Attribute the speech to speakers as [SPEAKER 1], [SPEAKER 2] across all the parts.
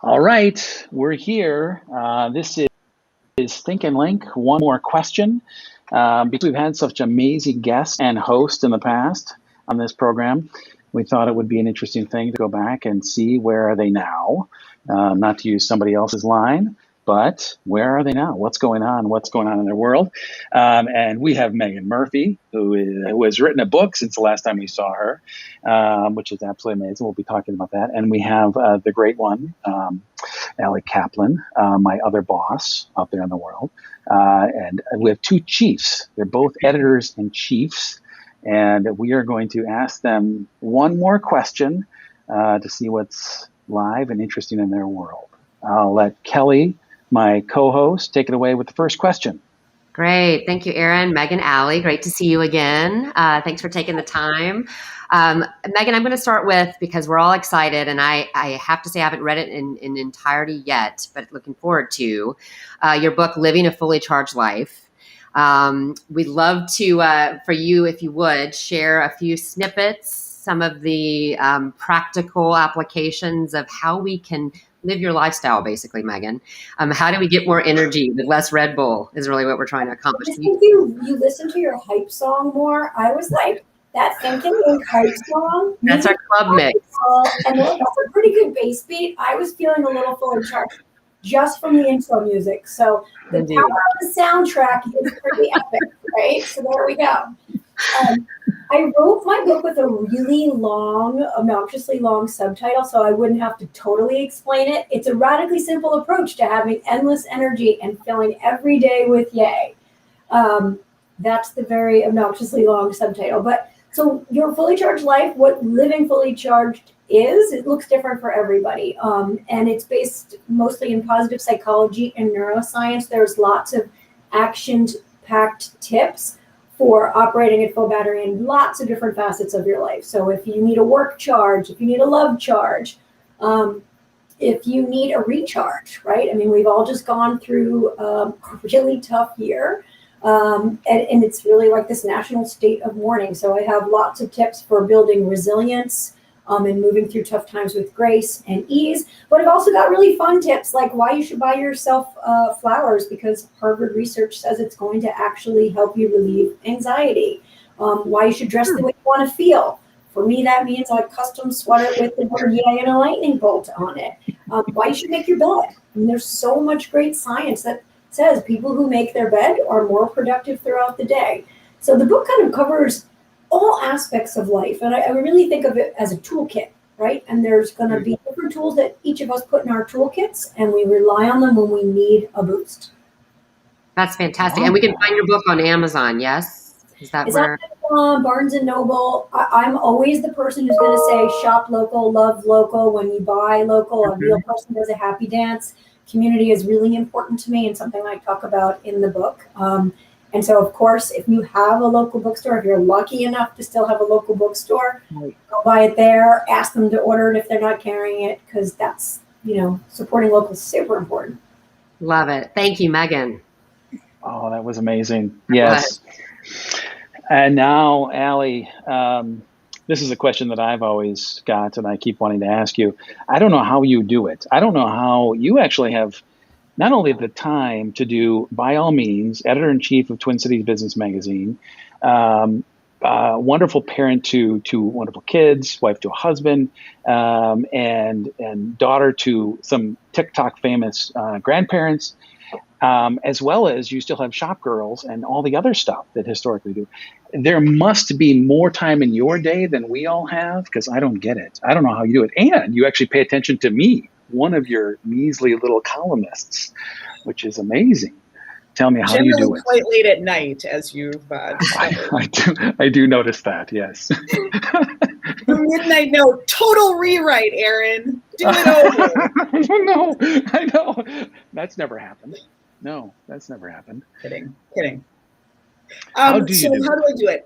[SPEAKER 1] All right, we're here. This is Think and Link. One more question. Because we've had such amazing guests and hosts in the past on this program, we thought it would be an interesting thing to go back and see where are they now. Not to use somebody else's line, but where are they now? What's going on? What's going on in their world? And we have Meaghan Murphy, who has written a book since the last time we saw her, which is absolutely amazing. We'll be talking about that. And we have the great one, Kaplan, my other boss out there in the world. And we have two chiefs. They're both editors and chiefs. And we are going to ask them one more question to see what's live and interesting in their world. I'll let Kelly, my co-host, take it away with the first question.
[SPEAKER 2] Great. Thank you, Aaron. Meaghan, Allie, great to see you again. Thanks for taking the time. Meaghan, I'm going to start with, because we're all excited, and I have to say I haven't read it in entirety yet, but looking forward to your book, Living a Fully Charged Life. We'd love to, for you, if you would, share a few snippets, some of the practical applications of how we can live your lifestyle, basically, Meaghan. How do we get more energy with less Red Bull is really what we're trying to accomplish.
[SPEAKER 3] I think you listen to your hype song more. I was like, that Thinking Link hype song.
[SPEAKER 2] That's our club mix.
[SPEAKER 3] And that's a pretty good bass beat. I was feeling a little fully charged just from the intro music. So the power of the soundtrack is pretty epic, right? So there we go. I wrote my book with a really long, obnoxiously long subtitle, so I wouldn't have to totally explain it. It's a radically simple approach to having endless energy and filling every day with yay. That's the very obnoxiously long subtitle. But so your fully charged life, what living fully charged is, it looks different for everybody. And it's based mostly in positive psychology and neuroscience. There's lots of action-packed tips for operating at full battery in lots of different facets of your life. So if you need a work charge, if you need a love charge, if you need a recharge, right? I mean, we've all just gone through a really tough year. And it's really like this national state of mourning. So I have lots of tips for building resilience and moving through tough times with grace and ease. But I've also got really fun tips like why you should buy yourself flowers, because Harvard research says it's going to actually help you relieve anxiety. Why you should dress the way you want to feel. For me, that means a custom sweater with the word yay and a lightning bolt on it. Why you should make your bed. I mean, there's so much great science that says people who make their bed are more productive throughout the day. So the book kind of covers all aspects of life. And I really think of it as a toolkit, right? And there's going to be different tools that each of us put in our toolkits, and we rely on them when we need a boost.
[SPEAKER 2] That's fantastic. And we can find your book on Amazon, yes? Is that where?
[SPEAKER 3] Amazon, Barnes & Noble. I'm always the person who's going to say shop local, love local. When you buy local, a real person does a happy dance. Community is really important to me and something I talk about in the book. And so, of course, if you have a local bookstore, if you're lucky enough to still have a local bookstore, go buy it there. Ask them to order it if they're not carrying it, because that's, supporting local is super important.
[SPEAKER 2] Love it. Thank you, Meaghan.
[SPEAKER 1] Oh, that was amazing. Yes. And now, Allie, this is a question that I've always got and I keep wanting to ask you. I don't know how you do it. I don't know how you actually have not only the time to do, by all means, editor-in-chief of Twin Cities Business Magazine, wonderful parent to wonderful kids, wife to a husband, and daughter to some TikTok famous grandparents, as well as you still have shop girls and all the other stuff that historically do. There must be more time in your day than we all have, because I don't get it. I don't know how you do it. And you actually pay attention to me, one of your measly little columnists, which is amazing. Tell me, how do you do it?
[SPEAKER 4] Quite late at night, as you've
[SPEAKER 1] I do notice that, yes.
[SPEAKER 4] The midnight note, total rewrite, Aaron. Do it over.
[SPEAKER 1] No, I know. That's never happened. No, that's never happened.
[SPEAKER 4] Kidding.
[SPEAKER 1] How do I do
[SPEAKER 4] it?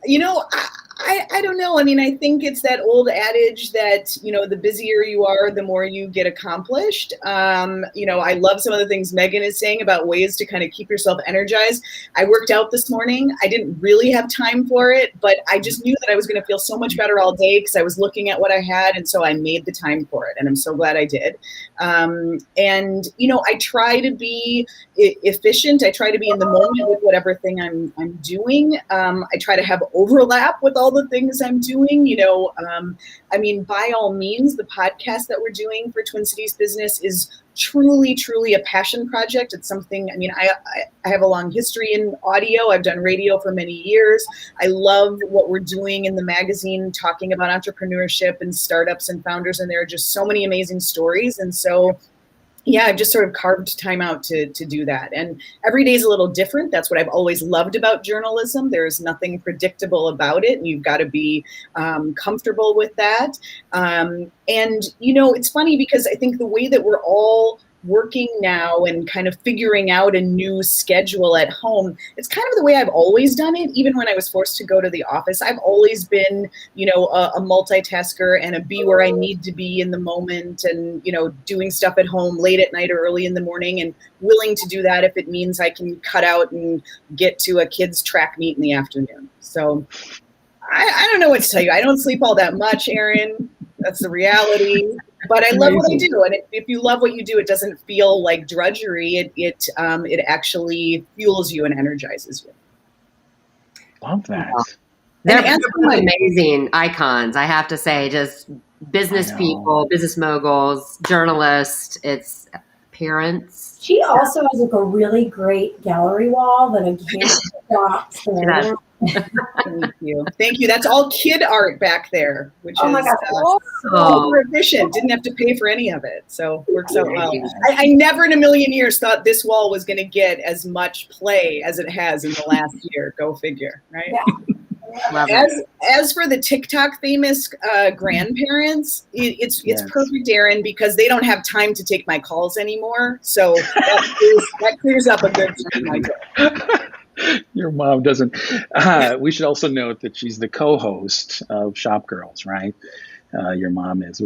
[SPEAKER 4] I don't know. I mean, I think it's that old adage that, the busier you are, the more you get accomplished. I love some of the things Meaghan is saying about ways to kind of keep yourself energized. I worked out this morning. I didn't really have time for it, but I just knew that I was going to feel so much better all day because I was looking at what I had. And so I made the time for it. And I'm so glad I did. I try to be efficient. I try to be in the moment with whatever thing I'm doing. I try to have overlap with all the things I'm doing. By all means, the podcast that we're doing for Twin Cities Business is truly, truly a passion project. It's something, I have a long history in audio. I've done radio for many years. I love what we're doing in the magazine, talking about entrepreneurship and startups and founders. And there are just so many amazing stories. And so, yeah, I've just sort of carved time out to do that. And every day is a little different. That's what I've always loved about journalism. There's nothing predictable about it. And you've got to be comfortable with that. It's funny because I think the way that we're all working now and kind of figuring out a new schedule at home, it's kind of the way I've always done it. Even when I was forced to go to the office, I've always been, a multitasker and a be where I need to be in the moment and, doing stuff at home late at night or early in the morning and willing to do that if it means I can cut out and get to a kid's track meet in the afternoon. So I don't know what to tell you. I don't sleep all that much, Erin. That's the reality. But I love what I do, and if you love what you do, it doesn't feel like drudgery. It actually fuels you and energizes you.
[SPEAKER 1] Love that.
[SPEAKER 2] They're amazing icons, I have to say. Just business people, business moguls, journalists. It's parents.
[SPEAKER 3] She also has a really great gallery wall that I can't stop.
[SPEAKER 4] Thank you. That's all kid art back there, which is super efficient. Didn't have to pay for any of it, so works out well. I never in a million years thought this wall was going to get as much play as it has in the last year. Go figure, right? Yeah. As for the TikTok famous grandparents, it's perfect, Erin, because they don't have time to take my calls anymore. So that clears up a good chunk of my day.
[SPEAKER 1] Your mom doesn't. We should also note that she's the co-host of Shop Girls, right? Your mom is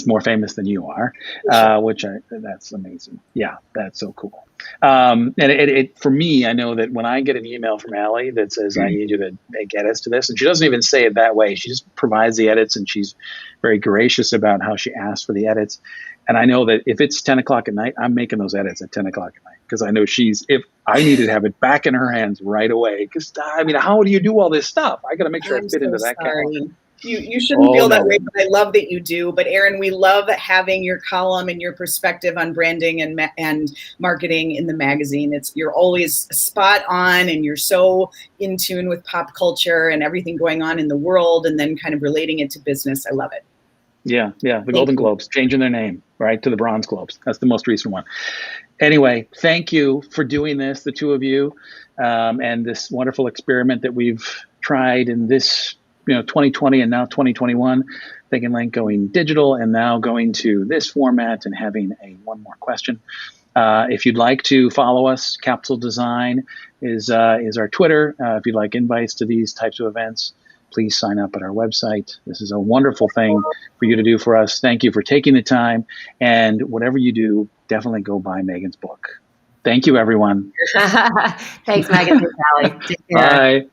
[SPEAKER 1] more famous than you are, that's amazing. Yeah, that's so cool. And it for me, I know that when I get an email from Allie that says I need you to make edits to this, and she doesn't even say it that way. She just provides the edits, and she's very gracious about how she asks for the edits. And I know that if it's 10 o'clock at night, I'm making those edits at 10 o'clock at night because I know if I needed to have it back in her hands right away. Because how do you do all this stuff? I got to make sure I fit into that calendar.
[SPEAKER 4] You shouldn't feel that way, but I love that you do. But Erin, we love having your column and your perspective on branding and marketing in the magazine. You're always spot on, and you're so in tune with pop culture and everything going on in the world, and then kind of relating it to business. I love it.
[SPEAKER 1] Yeah. The Golden Globes changing their name, right, to the Bronze Globes. That's the most recent one. Anyway, thank you for doing this, the two of you, and this wonderful experiment that we've tried in this 2020 and now 2021, Think and Link going digital and now going to this format and having one more question. If you'd like to follow us, Capsule Design is our Twitter. If you'd like invites to these types of events, please sign up at our website. This is a wonderful thing for you to do for us. Thank you for taking the time. And whatever you do, definitely go buy Meaghan's book. Thank you, everyone.
[SPEAKER 2] Thanks, Meaghan. Thanks, Allie. Take care.
[SPEAKER 1] Bye.